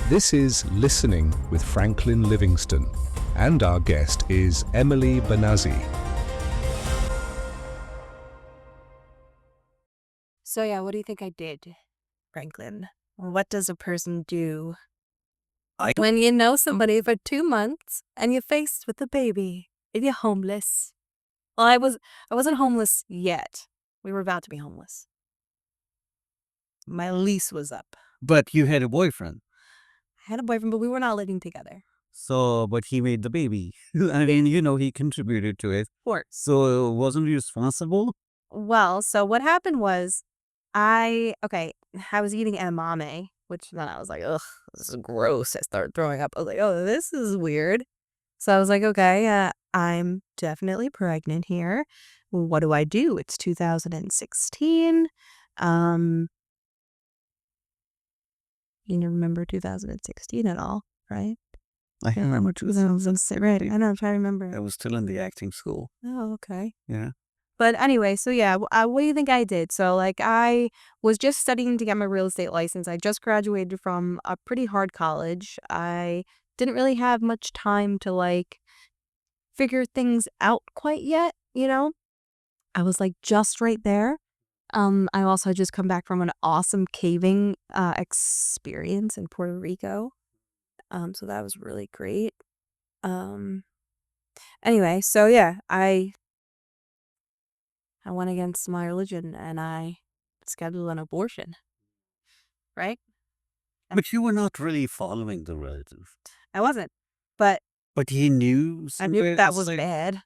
This is Listening with Franklin Livingston, and our guest is Emily Benazzi. So yeah, what do you think I did, Franklin? What does a person do when you know somebody for 2 months and you're faced with a baby and you're homeless? Well, I wasn't homeless yet. We were about to be homeless. My lease was up. But you had a boyfriend. I had a boyfriend, but we were not living together. So, but he made the baby. I mean, he contributed to it. Of course. So, wasn't he responsible? Well, so what happened was I was eating edamame, which then I was like, ugh, this is gross. I started throwing up. I was like, oh, this is weird. So I was like, okay, I'm definitely pregnant here. What do I do? It's 2016. You remember 2016 at all, right? I remember 2006, right? I know, I'm trying to remember. I was still in the acting school. Oh, okay. Yeah. But anyway, so yeah, what do you think I did? So like I was just studying to get my real estate license. I just graduated from a pretty hard college. I didn't really have much time to like figure things out quite yet, you know? I was like just right there. I also just come back from an awesome caving experience in Puerto Rico. So that was really great. Anyway, so yeah, I went against my religion and I scheduled an abortion. Right? But you were not really following the relative. I wasn't. But But he knew. I knew that was like, bad.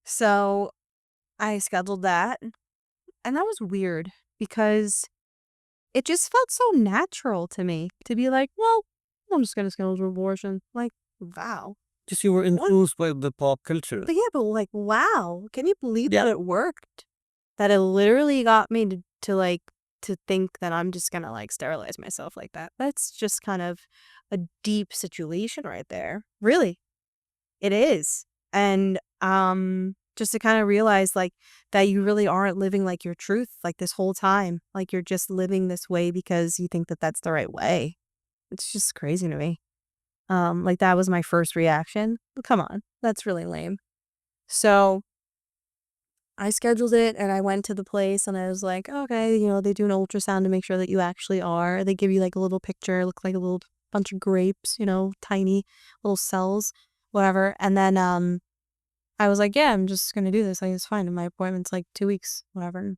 So I scheduled that. And that was weird because it just felt so natural to me to be like, well, I'm just going to schedule an abortion. Like, wow. Just you were influenced by the pop culture. But yeah, but like, wow. Can you believe that it worked? That it literally got me to think that I'm just going to like sterilize myself like that. That's just kind of a deep situation right there. Really. It is. And just to kind of realize like that you really aren't living like your truth like this whole time. Like you're just living this way because you think that that's the right way. It's just crazy to me. Like that was my first reaction. Come on, that's really lame. So I scheduled it and I went to the place and I was like, okay, they do an ultrasound to make sure that you actually are. They give you like a little picture, look like a little bunch of grapes, tiny little cells, whatever. And then I was like, yeah, I'm just going to do this. Like, it's fine. And my appointment's like 2 weeks, whatever. And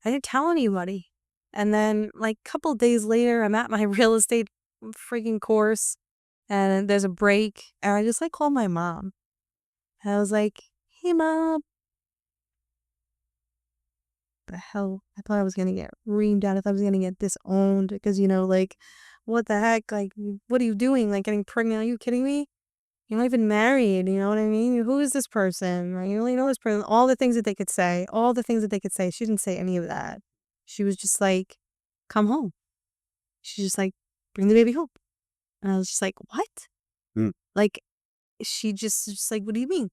I didn't tell anybody. And then like a couple of days later, I'm at my real estate freaking course and there's a break. And I just like called my mom. And I was like, hey, Mom. The hell? I thought I was going to get reamed out. I thought I was going to get disowned because, like, what the heck? Like, what are you doing? Like, getting pregnant? Are you kidding me? You're not even married, you know what I mean? Who is this person? Right? You only know this person. All the things that they could say. She didn't say any of that. She was just like, come home. She's just like, bring the baby home. And I was just like, what? Mm. Like, she just like, what do you mean?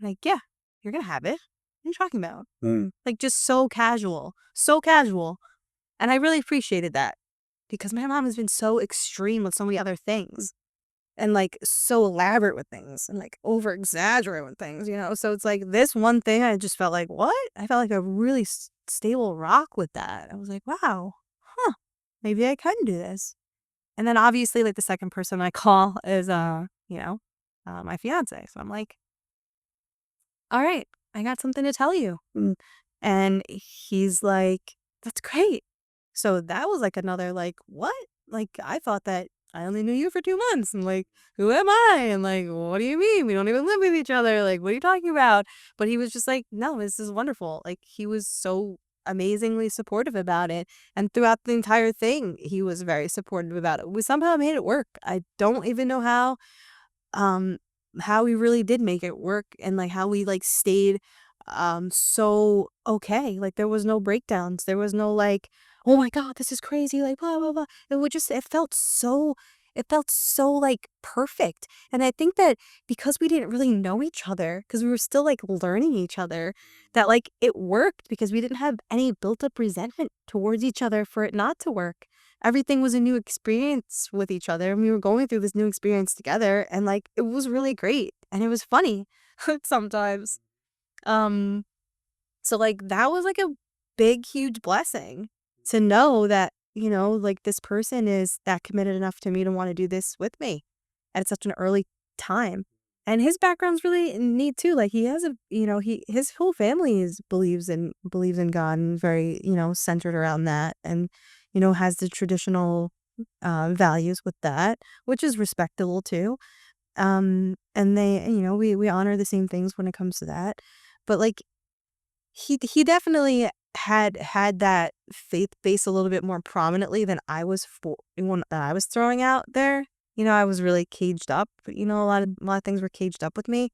Like, yeah, you're going to have it. What are you talking about? Mm. Like, just so casual. So casual. And I really appreciated that because my mom has been so extreme with so many other things. And like so elaborate with things and like over exaggerate with things, So it's like this one thing I just felt like, what? I felt like a really stable rock with that. I was like, wow, maybe I can do this. And then obviously like the second person I call is, my fiance. So I'm like, all right, I got something to tell you. And he's like, that's great. So that was like another like, what? Like I thought that I only knew you for 2 months. And like, who am I? And like, what do you mean? We don't even live with each other. Like, what are you talking about? But he was just like, no, this is wonderful. Like, he was so amazingly supportive about it. And throughout the entire thing, he was very supportive about it. We somehow made it work. I don't even know how we really did make it work and like how we like stayed so okay. Like there was no breakdowns. There was no like, oh my God, this is crazy, like blah blah blah. It felt so like perfect. And I think that because we didn't really know each other, because we were still like learning each other, that like it worked because we didn't have any built up resentment towards each other for it not to work. everything was a new experience with each other, and we were going through this new experience together, and like it was really great and it was funny sometimes. Um so like that was like a big huge blessing to know that, like this person is that committed enough to me to want to do this with me at such an early time. And his background's really neat too. Like he has his whole family is believes in God and very, centered around that, and has the traditional values with that, which is respectable too. And we honor the same things when it comes to that. But like he definitely had that faith base a little bit more prominently than I was when I was throwing out there. I was really caged up. A lot of things were caged up with me.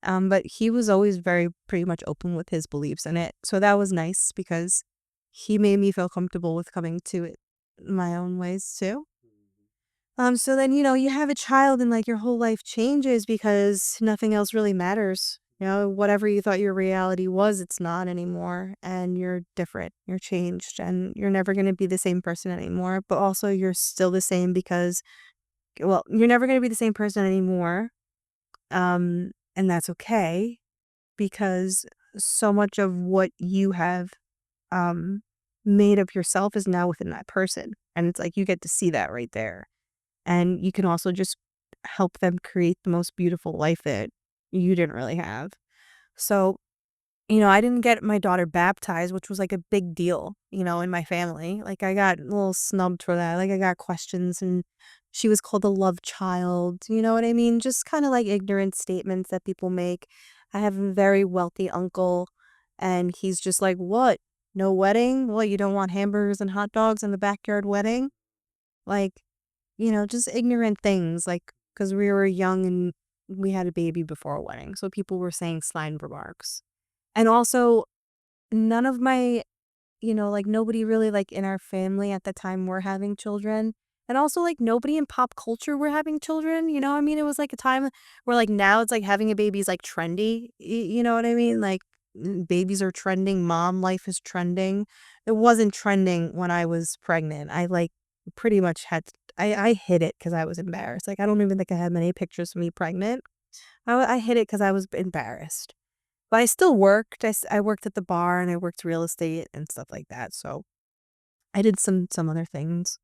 But he was always very pretty much open with his beliefs in it. So that was nice because he made me feel comfortable with coming to it my own ways too. So then, you have a child and like your whole life changes because nothing else really matters. Whatever you thought your reality was, it's not anymore. And you're different. You're changed. And you're never going to be the same person anymore. But also, you're still the same because, well, you're never going to be the same person anymore. And that's okay because so much of what you have made of yourself is now within that person. And it's like you get to see that right there. And you can also just help them create the most beautiful life that you didn't really have. So, I didn't get my daughter baptized, which was like a big deal, in my family. Like I got a little snubbed for that. Like I got questions, and she was called a love child. You know what I mean? Just kind of like ignorant statements that people make. I have a very wealthy uncle, and he's just like, "What? No wedding? What, you don't want hamburgers and hot dogs in the backyard wedding?" Like, just ignorant things, like, because we were young and we had a baby before a wedding. So people were saying snide remarks. And also, none of my, like, nobody really, like, in our family at the time were having children. And also, like, nobody in pop culture were having children. I mean? It was, like, a time where, like, now it's, like, having a baby is, like, trendy. You know what I mean? Like, babies are trending. Mom life is trending. It wasn't trending when I was pregnant. I, like, pretty much I hid it because I was embarrassed. Like, I don't even think I had many pictures of me pregnant. I hid it because I was embarrassed. But I still worked. I worked at the bar and I worked real estate and stuff like that. So I did some other things.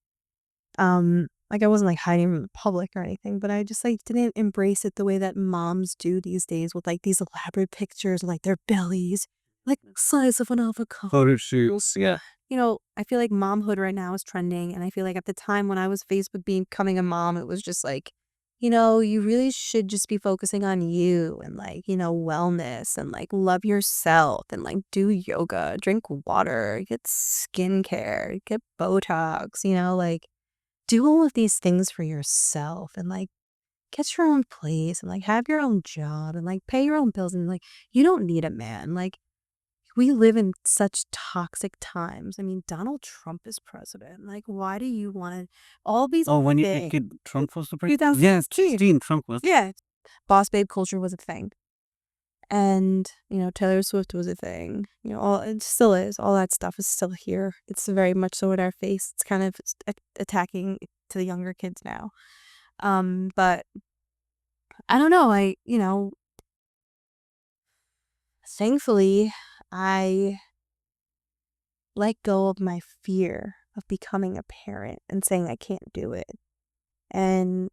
Like I wasn't like hiding from the public or anything, but I just like didn't embrace it the way that moms do these days with like these elaborate pictures of like their bellies, like the size of an avocado. Photo shoots. Yeah. I feel like momhood right now is trending. And I feel like at the time when I was faced with becoming a mom, it was just like, you really should just be focusing on you and like, wellness and like love yourself and like do yoga, drink water, get skincare, get Botox, like do all of these things for yourself and like get your own place and like have your own job and like pay your own bills and like you don't need a man. Like we live in such toxic times. I mean, Donald Trump is president. Like, why do you want to all these Oh, when you things? kid Trump was the president? 2016. Yes, 16 Trump was. Yeah. Boss babe culture was a thing. And, Taylor Swift was a thing. It still is. All that stuff is still here. It's very much so in our face. It's kind of attacking to the younger kids now. But I don't know. Thankfully, I let go of my fear of becoming a parent and saying I can't do it. And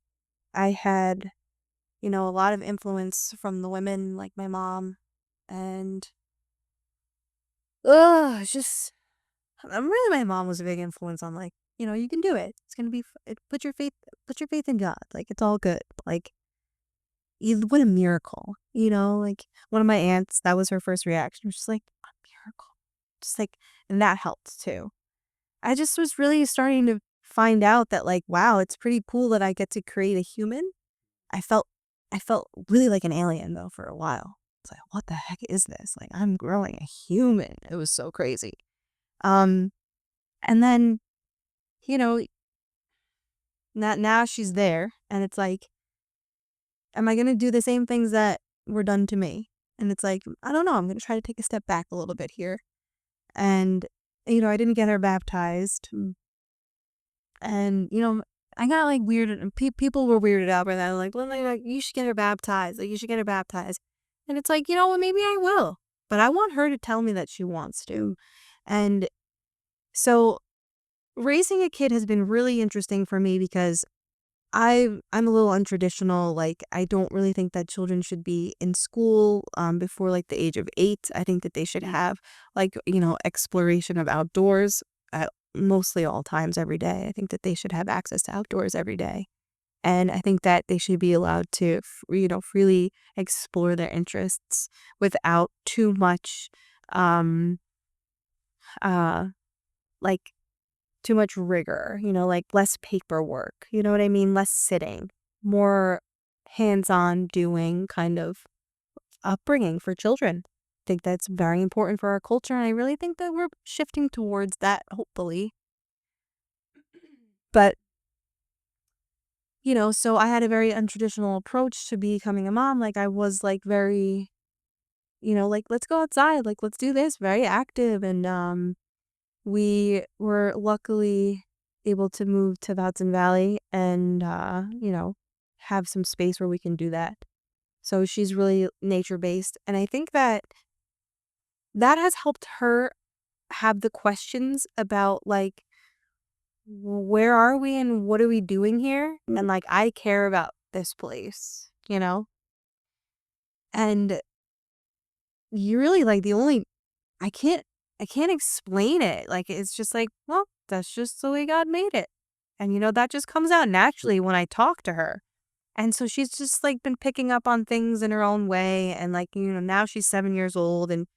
I had, a lot of influence from the women like my mom and just really my mom was a big influence on like, you can do it. It's going to be put your faith in God. Like it's all good. Like what a miracle, like one of my aunts, that was her first reaction. Was just like, a miracle. Just like, and that helped too. I just was really starting to find out that like, wow, it's pretty cool that I get to create a human. I felt really like an alien though for a while. It's like, what the heck is this? Like I'm growing a human. It was so crazy. And then, now she's there and it's like, am I going to do the same things that were done to me? And it's like, I don't know. I'm going to try to take a step back a little bit here. And, I didn't get her baptized. And, I got like weirded, and people were weirded out by that. Like, well, like, you should get her baptized. Like, you should get her baptized. And it's like, what, maybe I will. But I want her to tell me that she wants to. And so raising a kid has been really interesting for me because I'm a little untraditional. Like, I don't really think that children should be in school before like the age of 8. I think that they should have like, exploration of outdoors at mostly all times every day. I think that they should have access to outdoors every day. And I think that they should be allowed to, freely explore their interests without too much, uh, like too much rigor, like less paperwork, you know what I mean? Less sitting, more hands-on doing kind of upbringing for children. I think that's very important for our culture. And I really think that we're shifting towards that, hopefully. But, so I had a very untraditional approach to becoming a mom. Like I was like very, like, let's go outside, like, let's do this, very active. And we were luckily able to move to the Hudson Valley and, have some space where we can do that. So she's really nature-based. And I think that has helped her have the questions about, like, where are we and what are we doing here? And, like, I care about this place, And you really, like, I can't explain it. Like, it's just like, well, that's just the way God made it. And, that just comes out naturally when I talk to her. And so she's just like been picking up on things in her own way. And like, now she's 7 years old and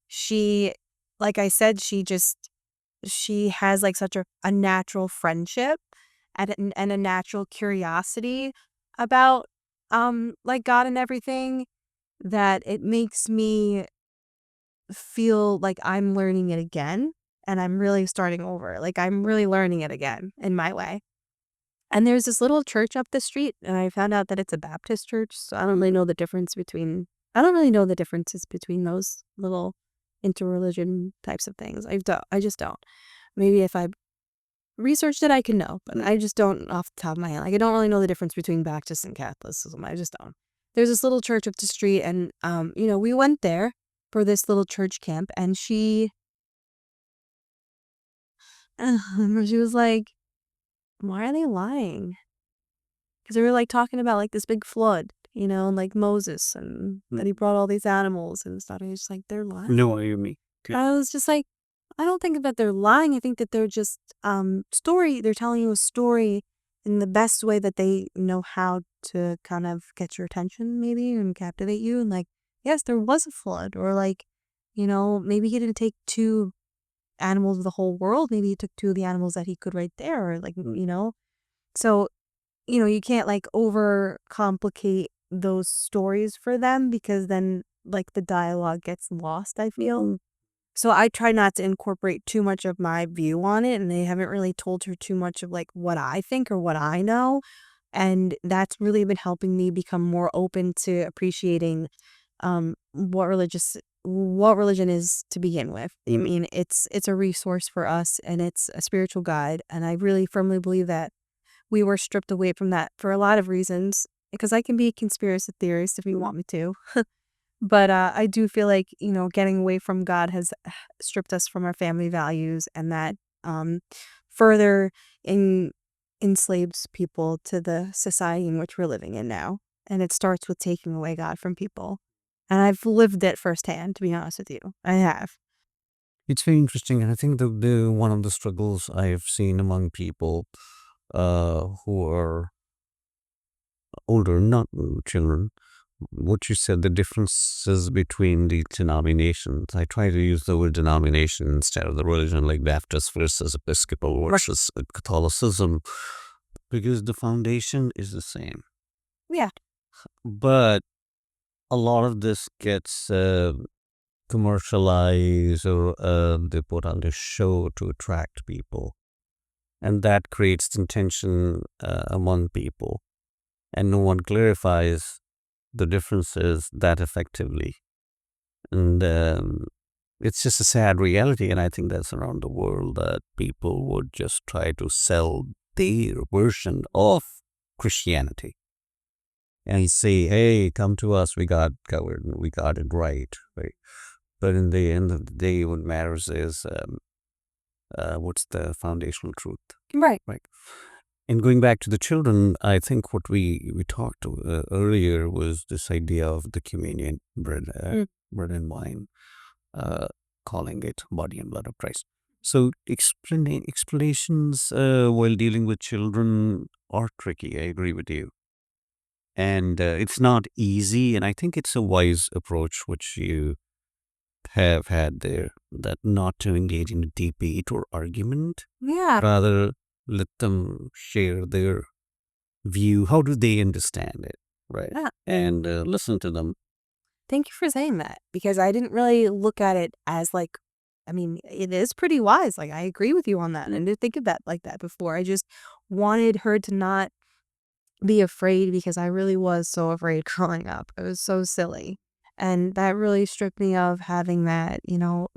she, like I said, she has like such a natural friendship and a natural curiosity about, like God and everything that it makes me feel like I'm learning it again and I'm really starting over. Like I'm really learning it again in my way. And there's this little church up the street and I found out that it's a Baptist church. So I don't really know the differences between those little interreligion types of things. I just don't. Maybe if I researched it, I can know, but I just don't off the top of my head. Like I don't really know the difference between Baptist and Catholicism. I just don't. There's this little church up the street and, we went there for this little church camp and she was like, why are they lying? Because they were like talking about like this big flood, and like Moses and that he brought all these animals and stuff. And it's just like, they're lying. No, what do you mean? Okay. I was just like, I don't think that they're lying. I think that they're just they're telling you a story in the best way that they know how to kind of get your attention maybe and captivate you. And like, yes, there was a flood, or like, maybe he didn't take 2 animals of the whole world. Maybe he took 2 of the animals that he could right there, or like, So, you can't like overcomplicate those stories for them because then like the dialogue gets lost, I feel. So I try not to incorporate too much of my view on it, and they haven't really told her too much of like what I think or what I know. And that's really been helping me become more open to appreciating what religion is to begin with. I mean, it's a resource for us and it's a spiritual guide. And I really firmly believe that we were stripped away from that for a lot of reasons, because I can be a conspiracy theorist if you want me to. But I do feel like, getting away from God has stripped us from our family values, and that further enslaves people to the society in which we're living in now. And it starts with taking away God from people. And I've lived it firsthand, to be honest with you. I have. It's very interesting, and I think the one of the struggles I've seen among people who are older, not children, what you said, the differences between the denominations. I try to use the word denomination instead of the religion, like Baptist versus Episcopal versus Catholicism, because the foundation is the same. Yeah. But a lot of this gets commercialized, or they put on the show to attract people. And that creates tension among people. And no one clarifies the differences that effectively. And it's just a sad reality. And I think that's around the world, that people would just try to sell their version of Christianity and say, hey, come to us, we got covered, we got it right. But in the end of the day, what matters is what's the foundational truth. Right. And going back to the children, I think what we talked earlier was this idea of the communion, bread and wine, calling it body and blood of Christ. So explanations while dealing with children are tricky. I agree with you. And it's not easy. And I think it's a wise approach which you have had there, that not to engage in debate or argument. Yeah. Rather, let them share their view. How do they understand it? Right. Yeah. And listen to them. Thank you for saying that, because I didn't really look at it as like, I mean, it is pretty wise. Like, I agree with you on that. And I didn't think of that like that before. I just wanted her to not be afraid, because I really was so afraid growing up. It was so silly. And that really stripped me of having that,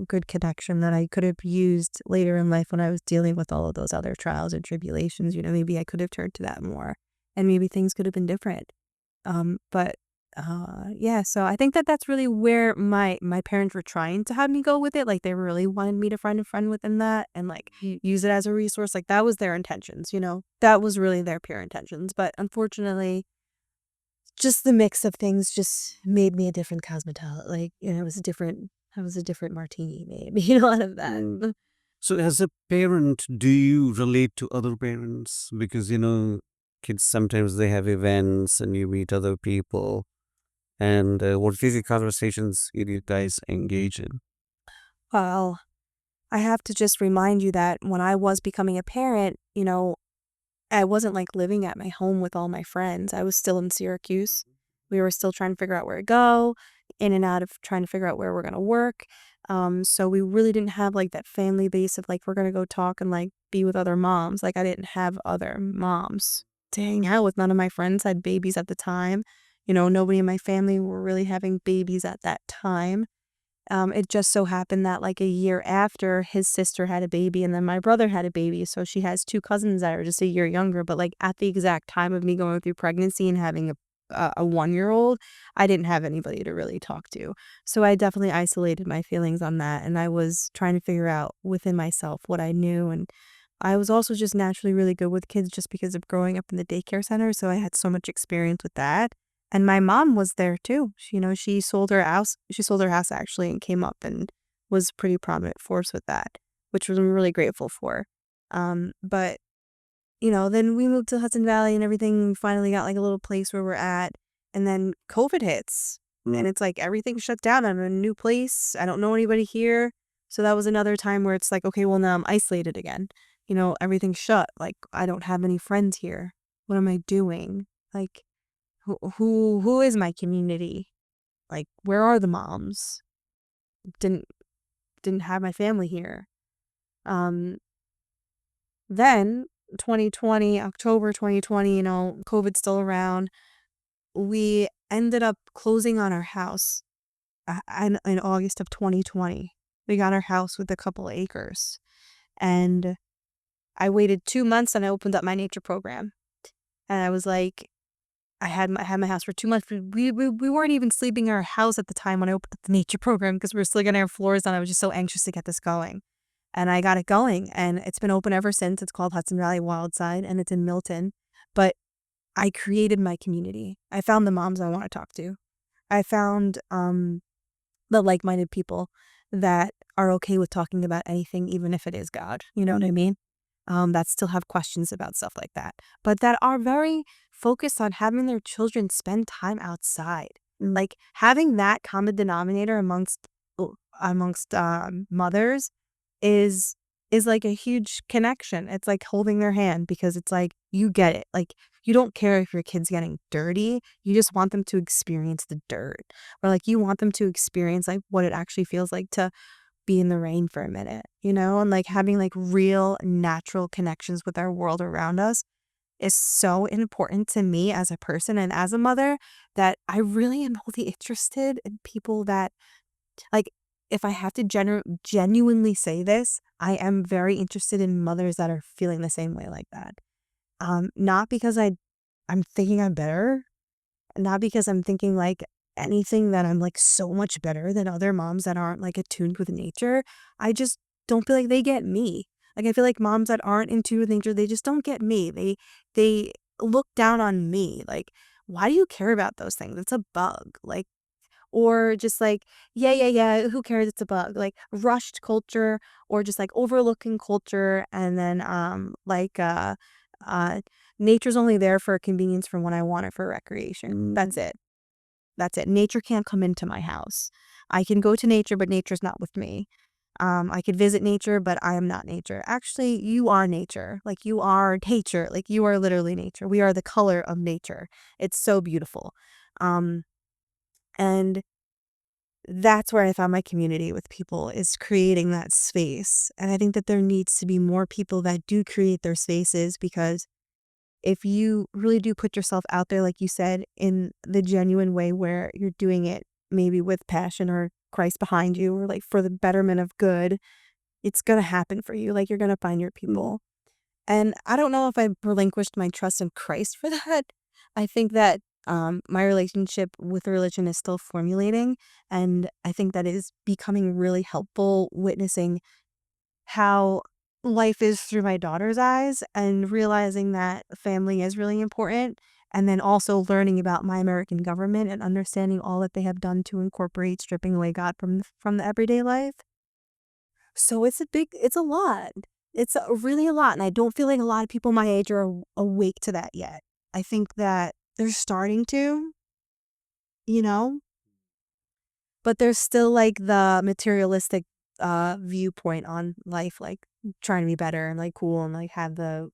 good connection that I could have used later in life when I was dealing with all of those other trials and tribulations. Maybe I could have turned to that more, and maybe things could have been different. But yeah, so I think that that's really where my parents were trying to have me go with it. Like, they really wanted me to find a friend within that and like use it as a resource. Like, that was their intentions, that was really their pure intentions. But unfortunately, just the mix of things just made me a different cosmetologist. Like, it was a different martini made, out of that. So as a parent, do you relate to other parents? Because, kids sometimes they have events and you meet other people. And what easy conversations you guys engage in? Well, I have to just remind you that when I was becoming a parent, I wasn't like living at my home with all my friends. I was still in Syracuse. We were still trying to figure out where to go, in and out of trying to figure out where we're going to work. So we really didn't have like that family base of like, we're going to go talk and like be with other moms. Like, I didn't have other moms to hang out with. None of my friends had babies at the time. Nobody in my family were really having babies at that time. It just so happened that like a year after, his sister had a baby and then my brother had a baby. So she has two cousins that are just a year younger. But like at the exact time of me going through pregnancy and having a 1-year-old, I didn't have anybody to really talk to. So I definitely isolated my feelings on that. And I was trying to figure out within myself what I knew. And I was also just naturally really good with kids just because of growing up in the daycare center. So I had so much experience with that. And my mom was there too. She sold her house. She sold her house actually and came up and was a pretty prominent force with that, which I'm really grateful for. But then we moved to Hudson Valley and everything. We finally got like a little place where we're at. And then COVID hits and it's like everything shut down. I'm in a new place. I don't know anybody here. So that was another time where it's like, okay, well, now I'm isolated again. Everything's shut. Like, I don't have any friends here. What am I doing? Like, who is my community? Like, where are the moms? Didn't have my family here. Then 2020, October 2020, COVID's still around. We ended up closing on our house in August of 2020. We got our house with a couple acres. And I waited 2 months and I opened up my nature program. And I was like, I had my house for 2 months. We weren't even sleeping in our house at the time when I opened up the nature program because we were still getting our floors done. I was just so anxious to get this going. And I got it going, and it's been open ever since. It's called Hudson Valley Wildside, and it's in Milton. But I created my community. I found the moms I want to talk to. I found the like-minded people that are okay with talking about anything, even if it is God. You know what I mean? That still have questions about stuff like that, but that are very focused on having their children spend time outside. Like, having that common denominator amongst mothers is like a huge connection. It's like holding their hand, because it's like, you get it. Like, you don't care if your kid's getting dirty. You just want them to experience the dirt, or like you want them to experience like what it actually feels like to be in the rain for a minute, and like having like real natural connections with our world around us is so important to me as a person and as a mother, that I really am only interested in people that, like, if I have to genuinely say this, I am very interested in mothers that are feeling the same way like that. Not because I'm thinking I'm better, not because I'm thinking like anything that I'm like so much better than other moms that aren't like attuned with nature. I just don't feel like they get me. Like I feel like moms that aren't in tune with nature, they just don't get me. They look down on me. Like, why do you care about those things? It's a bug. Like, or just like, yeah, who cares? It's a bug. Like rushed culture, or just like overlooking culture, and then uh nature's only there for convenience from when I want it for recreation. That's it. That's it. Nature can't come into my house. I can go to nature, but nature's not with me. I could visit nature, but I am not nature. Actually, you are nature. Like you are nature. Like you are literally nature. We are the color of nature. It's so beautiful. Um, and that's where I found my community with people, is creating that space. And I think that there needs to be more people that do create their spaces, because if you really do put yourself out there, like you said, in the genuine way where you're doing it maybe with passion or Christ behind you, or like for the betterment of good, it's going to happen for you. Like you're going to find your people. And I don't know if I relinquished my trust in Christ for that. I think that my relationship with religion is still formulating. And I think that it is becoming really helpful witnessing how life is through my daughter's eyes, and realizing that family is really important. And then also learning about my American government and understanding all that they have done to incorporate stripping away God from the everyday life. So it's a lot. It's really a lot. And I don't feel like a lot of people my age are awake to that yet. I think that they're starting to, you know, but there's still like the materialistic viewpoint on life, like trying to be better and like cool and like have the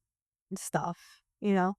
stuff, you know?